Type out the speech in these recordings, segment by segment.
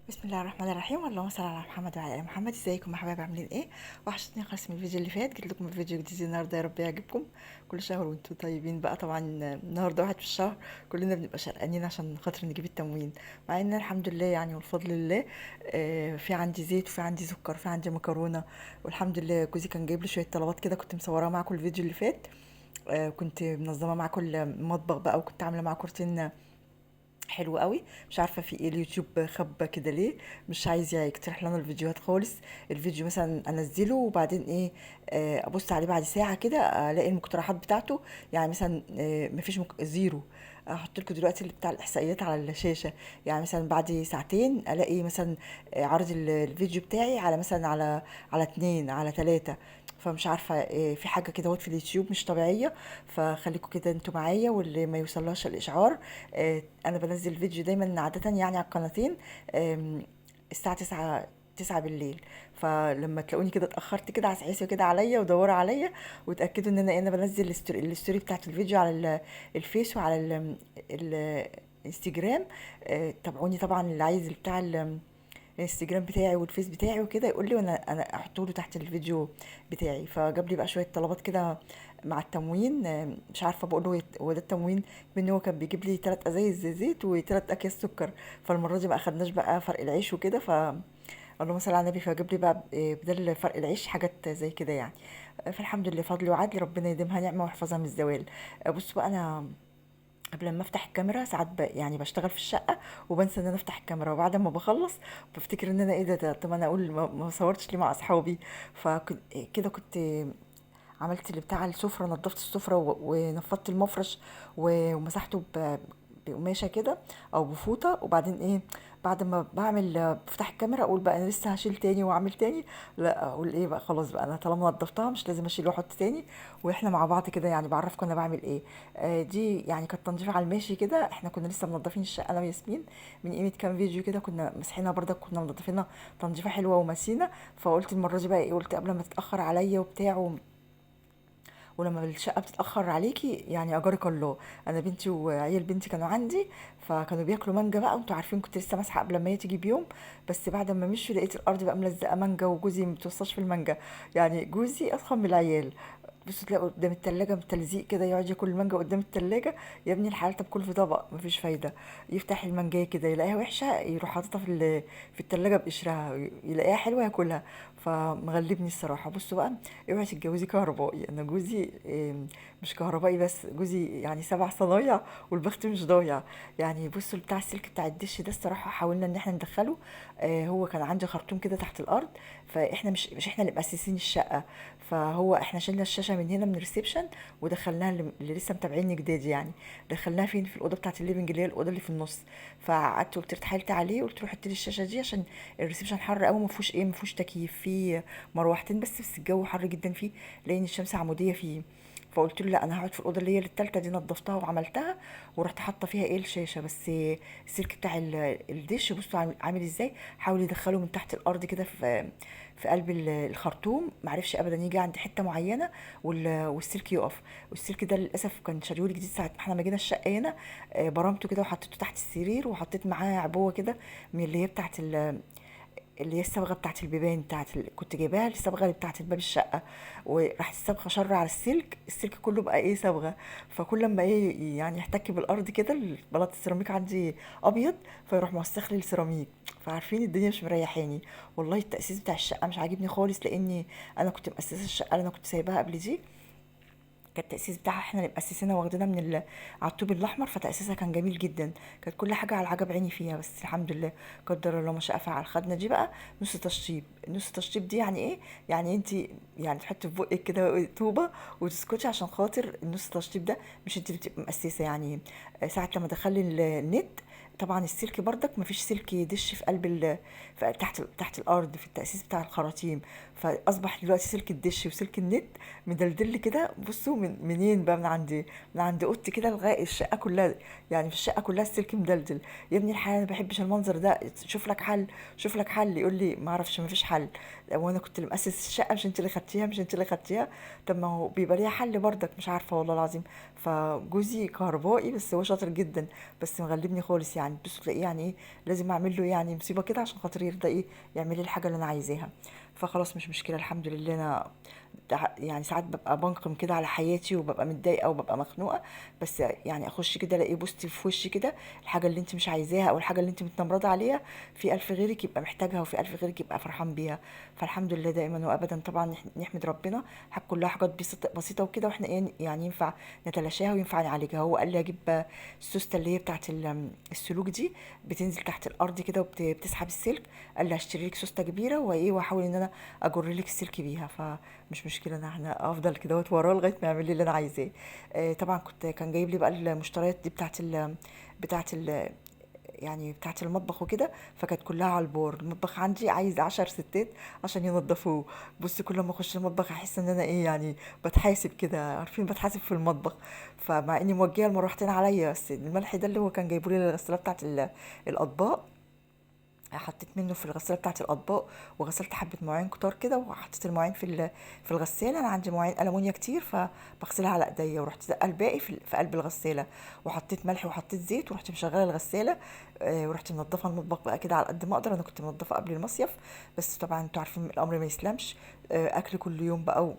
بسم الله الرحمن الرحيم، اللهم صل على محمد وعلى ال محمد. ازيكم يا حبايبي؟ عاملين ايه؟ وحشتني خالص من الفيديو اللي فات. جيت لكم بفيديو جديد النهارده، يا رب يعجبكم. كل شهر وانتم طيبين بقى. طبعا النهارده واحد في الشهر، كلنا بنبقى شرقانين عشان خاطر نجيب التموين، مع ان الحمد لله يعني والفضل لله. في عندي زيت وفي عندي سكر وفي عندي مكرونه، والحمد لله. جوزي كان جايب لي شويه طلبات كده، كنت مصوراها معاكم الفيديو اللي فات. كنت منظمه معاكم المطبخ بقى، وكنت عامله معاكم روتين حلو قوي. مش عارفه في ايه، اليوتيوب خبى كده ليه؟ مش عايز يقترح لنا الفيديوهات خالص. الفيديو مثلا انزله وبعدين ايه، ابص عليه بعد ساعه كده الاقي المقترحات بتاعته يعني مثلا مفيش زيرو. احط لكم دلوقتي اللي بتاع الاحصائيات على الشاشه. يعني مثلا بعد ساعتين الاقي مثلا عرض الفيديو بتاعي على مثلا على اتنين، على تلاتة. فمش عارفه في حاجه كده في اليوتيوب مش طبيعيه. فخليكم كده انتوا معايا، واللي ما يوصلهاش الاشعار. انا بنزل فيديو دايما عادة يعني على القناتين الساعة 9 بالليل. فلما تلاقوني كده اتأخرت كده، عسعيسة كده عليا ودوروا عليا، وتأكدوا ان انا بنزل الستوري بتاعت الفيديو على الفيس وعلى الانستجرام. تابعوني طبعا، اللي عايز بتاع الانستجرام بتاعي والفيس بتاعي وكده يقول لي، وانا احطه له تحت الفيديو بتاعي. فجاب لي بقى شويه طلبات كده مع التموين. مش عارفه بقول له هو ده التموين؟ بان هو كان بيجيب لي 3 ازايز زيت و3 اكياس سكر. فالمره دي ما اخدناش بقى فرق العيش وكده. اللهم صل على النبي. فجاب لي بقى بدل فرق العيش حاجات زي كده يعني. فالحمد لله، فضل وعدل، ربنا يديمها نعمه ويحفظها من الزوال. بصوا بقى، انا قبل ما افتح الكاميرا ساعات يعني بشتغل في الشقه وبنسى ان انا افتح الكاميرا، وبعد ما بخلص بفتكر ان انا ايه ده. طب انا اقول ما صورتش ليه مع اصحابي. فكده كنت عملت اللي بتاع السفرة، نضفت السفرة ونفضت المفرش ومسحته بقماشة كده او بفوطة. وبعدين ايه، بعد ما بفتح الكاميرا اقول بقى انا لسه هشيل تاني واعمل تاني. لا، اقول ايه بقى، خلاص بقى انا طالما نضفتها مش لازم اشيل واحط تاني. واحنا مع بعض كده يعني بعرفكم انا بعمل ايه. دي يعني كانت تنظيف على الماشي كده. احنا كنا لسه منضفين الشقه انا وياسمين من قيمه كام فيديو كده، كنا مسحينها برضك، كنا منضفينها تنظيفه حلوه ومسينه. فقلت المره دي بقى ايه، قلت قبل ما تتاخر عليا وبتاع ولما الشقه بتتاخر عليكي يعني اجارك الله. انا بنتي وعيال بنتي كانوا عندي، فكانوا بياكلوا مانجا بقى. انتوا عارفين كنت لسه ماسحه قبل ما هي تيجي بيوم. بس بعد ما مشوا لقيت الارض بقى ملزقه مانجا، وجوزي ما بتوصاش في المانجا. يعني جوزي اضخم من العيال. بص تلاقوا قدام التلاجة متلزيق كده، يقعد ياكل المانجا قدام التلاجة. يا ابني الحلال، طب كل في طبق مفيش فايدة. يفتح المانجاية كده يلاقيها وحشة، يروح حاططها في التلاجة بقشرها. يلاقيها حلوة ياكلها. فمغلبني الصراحة. بصوا بقى، اوعي تتجوزي كهربائي. انا جوزي مش كهربائي بس، جوزي يعني 7 صنايع والبخت مش ضايع. يعني بصوا بتاع السلك بتاع الدش ده، الصراحة حاولنا ان احنا ندخله. هو كان عندي خرطوم كده تحت الارض. فاحنا مش احنا اللي مؤسسين الشقة. فهو احنا شلنا الشاشة من هنا من الريسبشن، ودخلناها اللي لسه متابعيني جداد يعني. دخلناها فين؟ في الأوضة بتاعة الليفنج، اللي هي الأوضة اللي في النص. فقعدت قلت له، اتحايلت عليه قلت له حط لي الشاشة دي، عشان الريسبشن حر قوي، ما فيهوش ما فيهوش تكييف، فيه مروحتين بس الجو حر جدا فيه، لان الشمس عمودية فيه. فقلت له لا، انا هقعد في الاوضه اللي هي التالتة دي، نضفتها وعملتها ورحت حاطه فيها ايه الشاشه بس. السلك بتاع الدش بصوا عامل ازاي. حاول يدخله من تحت الارض كده في قلب الخرطوم، معرفش ابدا يجي عند حته معينه والسلك يقف. والسلك ده للاسف كان شاريهولي جديد ساعه ما احنا ما جينا الشقه هنا. برمته كده وحطيته تحت السرير، وحطيت معاه عبوه كده من اللي هي بتاعت اللي هي الصبغه بتاعت البيبان كنت جايباها الصبغه بتاعت باب الشقه. وراحت الصبغه شر على السلك كله بقى ايه صبغه. فكل لما ايه يعني يحتك بالارض كده، البلاط السيراميك عندي ابيض، فيروح موسخ لي السيراميك. فعارفين الدنيا مش مريحاني. والله التأسيس بتاع الشقة مش عاجبني خالص، لاني انا كنت مؤسسة الشقة اللي انا كنت سايباها قبل دي. كان التأسيس بتاعها احنا اللي مأسسينها، واخدينها على الطوب الأحمر. فتأسيسها كان جميل جدا. كانت كل حاجة على عجب عيني فيها. بس الحمد لله، قدر الله ما شاء فعل. خدنا دي بقى نص تشطيب. نص تشطيب دي يعني ايه؟ يعني انت يعني تحطي في بقك كده طوبة وتسكتي عشان خاطر النص تشطيب ده. مش انت بتبقي مؤسسة يعني. ساعة لما دخلي النت، طبعا السلك بردك مفيش سلك يدش في قلب تحت الارض في التأسيس بتاع الخراطيم. فاصبح دلوقتي سلك الدش وسلك النت مدلدل كده. بصوا منين بقى، من عند اوضتي كده لغايه الشقه كلها. يعني في الشقه كلها السلك مدلدل. يا ابني الحال، انا ما بحبش المنظر ده. شوف لك حل، شوف لك حل. يقول لي ما اعرفش، ما فيش حل. وانا كنت اللي مؤسس الشقه، مش انت اللي خدتيها؟ مش انت اللي خدتيها؟ طب ما هو بيبقى ليها حل برضك، مش عارفه والله العظيم. فجوزي كهربائي بس هو شاطر جدا، بس مغلبني خالص يعني. يعني تبص تلاقيه يعني ايه، لازم اعمل له يعني مصيبه كده عشان خاطر يرضى ايه يعمل لي الحاجه اللي انا عايزاها. فخلاص مش مشكله، الحمد لله. انا يعني ساعات ببقى بنقم كده على حياتي وببقى متضايقه وببقى مخنوقه، بس يعني اخش كده الاقيه بوستي في وشي كده، الحاجه اللي انت مش عايزاها او الحاجه اللي انت متنمرضه عليها في الف غيرك يبقى محتاجها وفي الف غيرك يبقى فرحان بيها. فالحمد لله دائما وابدا طبعا نحمد ربنا. كلها حاجات بسيطه وكده، واحنا ايه يعني ينفع نتلاشاها وينفع نعالجها. هو قال لي اجيب السوسته اللي هي بتاعت السلوك دي، بتنزل تحت الارض كده وبتسحب السلك. قال لي هشتري لك سوسته كبيره وايه، واحاول ان انا اجر لك السلك بيها. مش مشكله ان احنا افضل كده وراه لغايه ما يعمل لي اللي انا عايزاه. طبعا كان جايب لي بقى المشتريات دي بتاعت يعني بتاعت المطبخ وكده، فكانت كلها على البور. المطبخ عندي عايز 10 ستات عشان ينضفوه. بص كل ما اخش المطبخ احس ان انا ايه يعني بتحاسب كده، عارفين بتحاسب في المطبخ. فمع اني موجهه المروحتين عليا، بس الملح ده اللي هو كان جايبه لي للغساله بتاعت الاطباق، حطيت منه في الغساله بتاعه الاطباق، وغسلت حبه مواعين كتار كده، وحطيت المواعين في الغساله. انا عندي مواعين المونيا كتير فبغسلها على ايديا، ورحت زقه الباقي في قلب الغساله، وحطيت ملح وحطيت زيت، ورحت مشغله الغساله. ورحت منضفه المطبخ بقى كده على قد ما اقدر. انا كنت منضفه قبل المصيف، بس طبعا انتوا عارفين الامر ما يسلمش. اكل كل يوم بقى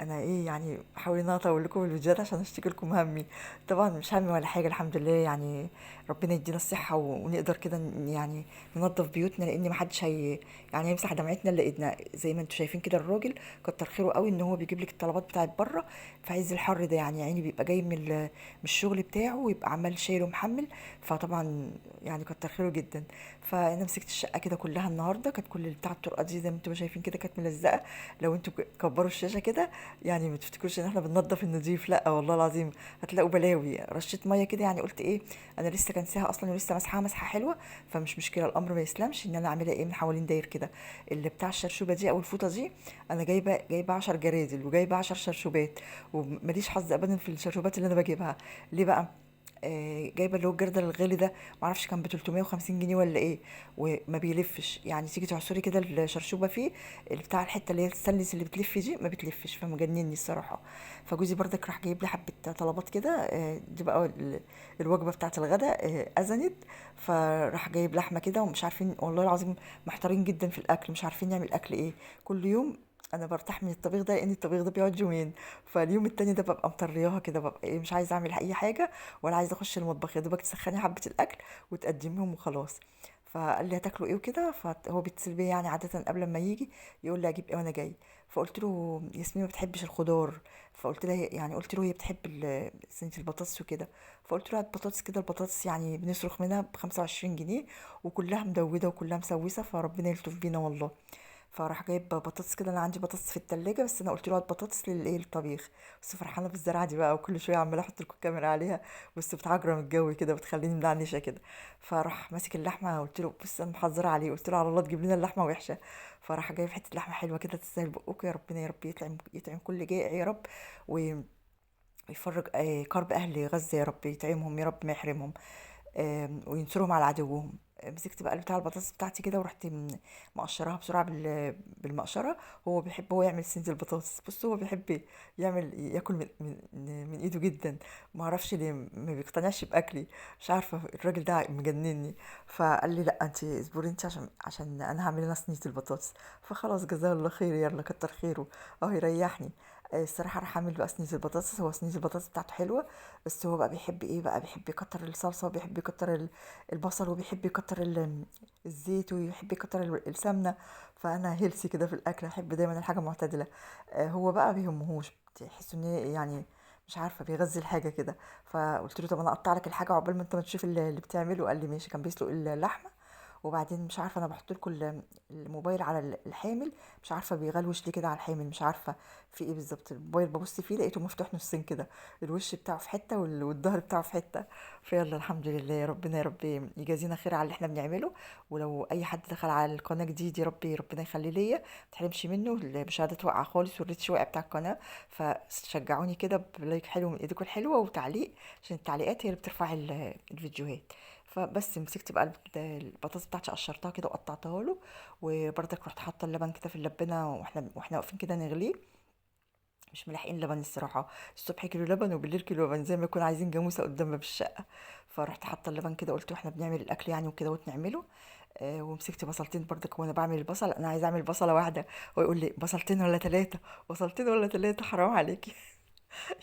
انا ايه يعني بحاول ان انا اطول لكم الفيديوهات عشان اشتكي لكم همي. طبعا مش همي ولا حاجه، الحمد لله يعني. ربنا يدينا الصحه ونقدر كده يعني ننظف بيوتنا، لان محدش يعني يمسح دمعتنا الا ايدنا. زي ما انتوا شايفين كده الراجل كتر خيره قوي ان هو بيجيب لك الطلبات بتاعت بره في عز الحر ده. يعني بيبقى جاي من الشغل بتاعه ويبقى عمال شايل ومحمل. فطبعا يعني كتر خيره جدا. فانا مسكت الشقه كده كلها النهارده، كانت كل بتاع الطرقات دي زي ما انتوا شايفين كده كانت ملزقه. لو انتوا كبروا الشاشه كده يعني ما تفتكروش ان احنا بننضف النضيف، لا والله العظيم هتلاقوا بلاوي. رشيت ميه كده يعني قلت ايه، انا لسه كنساها اصلا ولسه مسحها مسحه حلوه، فمش مشكله الامر ما يسلمش ان انا اعملها ايه من حوالين داير كده. اللي بتاع الشرشوبه دي او الفوطه دي، انا جايبه 10 جرادل وجايبه 10 شرشوبات، وماليش حظ ابدا في الشرشوبات اللي انا بجيبها. ليه بقى؟ جايبه اللي هو الجردل الغالي ده، معرفش كان ب 350 جنيه ولا ايه، وما بيلفش. يعني تيجي تعصري كده الشرشوبه فيه، اللي بتاع الحته اللي هي الستانلس اللي بتلف دي ما بتلفش، فمجنني الصراحه. فجوزي برضك راح جايب لي حبه طلبات كده. دي بقى الوجبه بتاعه الغداء. اذنت، فراح جايب لحمه كده، ومش عارفين والله العظيم محتارين جدا في الاكل، مش عارفين نعمل اكل ايه. كل يوم انا برتاح من الطبيخ ده لان الطبيخ ده بيقعد يومين، فاليوم التاني ده ببقى مطرياها كده، ببقى ايه مش عايزه اعمل اي حاجه ولا عايزه اخش المطبخ، يا دوبك تسخني حبه الاكل وتقدميهم وخلاص. فقال لي هتاكلوا ايه وكده، فهو بيتصل بيا يعني عاده قبل ما يجي يقول لي اجيب ايه وانا جاي. فقلت له ياسمين ما بتحبش الخضار، فقلت له يعني قلت له هي بتحب صينيه البطاطس وكده. فقلت له هات بطاطس كده، البطاطس يعني بنصرخ منها ب 25 جنيه، وكلها مدوده وكلها مسوسه، فربنا يلطف بينا والله. فراح جايب بطاطس كده، انا عندي بطاطس في التلاجة، بس انا قلت له هات بطاطس للايه للطبيخ. بس فرحانه بالزرعه دي بقى، وكل شويه عماله احط لكم الكاميرا عليها، بس بتعجرم الجو كده بتخليني مدعنشه كده. فراح ماسك اللحمه، قلت له بص انا محذره عليه، قلت له على الله تجيب لنا اللحمه وحشه. فراح جايب حته لحمه حلوه كده تستاهل بقكم، يا ربنا يا رب يطعم كل جائع يا رب، ويفرج كرب اهل غزه يا رب، يطعمهم يا رب ما يحرمهم. وينصرهم على عدوهم. مسكت بقى بتاع البطاطس بتاعتي كده، ورحت مقشراها بسرعه بالمقشره. هو بيحب هو يعمل سنجل البطاطس، بص هو بيحب ياكل من ايده جدا. ما اعرفش ليه ما بيقتنعش باكلي، مش عارفه الراجل ده مجنني. فقال لي لا انت اصبري انت عشان انا هعمل لنا صينيه البطاطس. فخلاص جزاه الله خير، يلا كتر خيره اهو يريحني. الصراحه راح اعمل بقى صينيه البطاطس. هو صينيه البطاطس بتاعته حلوه، بس هو بقى بيحب ايه بقى، بيحب يكتر الصلصه، وبيحب يكتر البصل، وبيحب يكتر الزيت، ويحب يكتر السمنه. فانا هيلسي كده في الاكل، احب دايما الحاجه معتدله. هو بقى بيهمهوش، تحس ان يعني مش عارفه بيغذي الحاجه كده. فقلت له طب انا اقطع لك الحاجه عقبال ما انت ما تشوف اللي بتعمله. قال لي ماشي. كان بيسلق اللحمه، وبعدين مش عارفه انا بحط لكم الموبايل على الحامل، مش عارفه بيغلوش ليه كده على الحامل، مش عارفه في ايه بالظبط. الموبايل ببص فيه لقيته مفتوح نصين كده، الوش بتاعه في حته والظهر بتاعه في حته. فيلا الحمد لله، يا ربنا يا رب يجازينا خير على اللي احنا بنعمله. ولو اي حد دخل على القناه جديد، يا رب ربنا يخليه ليا، ما تحرمش منه. المشاهدات واقعه خالص والريتش واقع بتاع القناه، فشجعوني كده بلايك حلو من ايديكم الحلوه وتعليق، عشان التعليقات هي اللي بترفع الفيديوهات. فبس مسكت بقى البطاطس بتاعتي قشرتها كده وقطعتها له، وبرضك رحت حاطه اللبن كده في اللبنه، واحنا واقفين كده نغليه. مش ملاحقين لبن الصراحه، الصبح كيلو لبن وبالليل كيلو لبن، زي ما يكون عايزين جاموسه قدام باب الشقه. فرحت حاطه اللبن كده، قلت واحنا بنعمل الاكل يعني وكده نعمله. ومسكت بصلتين برضك وانا بعمل البصل، انا عايزه اعمل بصله واحده، ويقول لي بصلتين ولا ثلاثه؟ بصلتين ولا ثلاثه؟ حرام عليكي.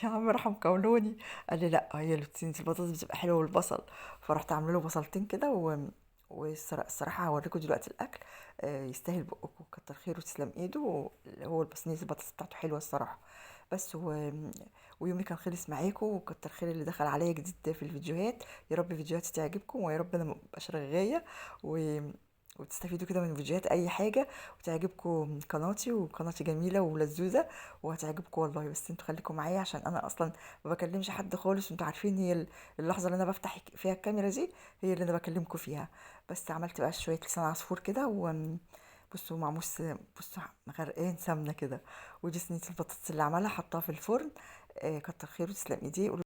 يا عم راح مكولوني. قال لي لا، هي صينيه البطاطس بتبقى حلوه والبصل. فرحت عامله له بصلتين كده والصراحه هوريكم دلوقتي الاكل. يستاهل بقكم، كتر خيره تسلم ايده. هو صينيه البطاطس بتاعته حلوه الصراحه. بس ويومي كان خلص معاكم، وكتر خير اللي دخل عليا جديد في الفيديوهات. يا رب فيديوهاتي تعجبكم، ويا رب انا مبقاش رغايه و... وتستفيدوا كده من فيديوهات اي حاجه، وتعجبكم قناتي، وقناتي جميله ولذوذه وهتعجبكم والله. بس انتوا خليكم معايا عشان انا اصلا ما بكلمش حد خالص، وانتوا عارفين هي اللحظه اللي انا بفتح فيها الكاميرا دي هي اللي انا بكلمكم فيها. بس عملت بقى شويه لسان عصفور كده بصوا معموس، بصوا غرقان سمنه كده. ودي صينيه البطاطس اللي عملها حطها في الفرن. كتر خيره تسلم ايديه.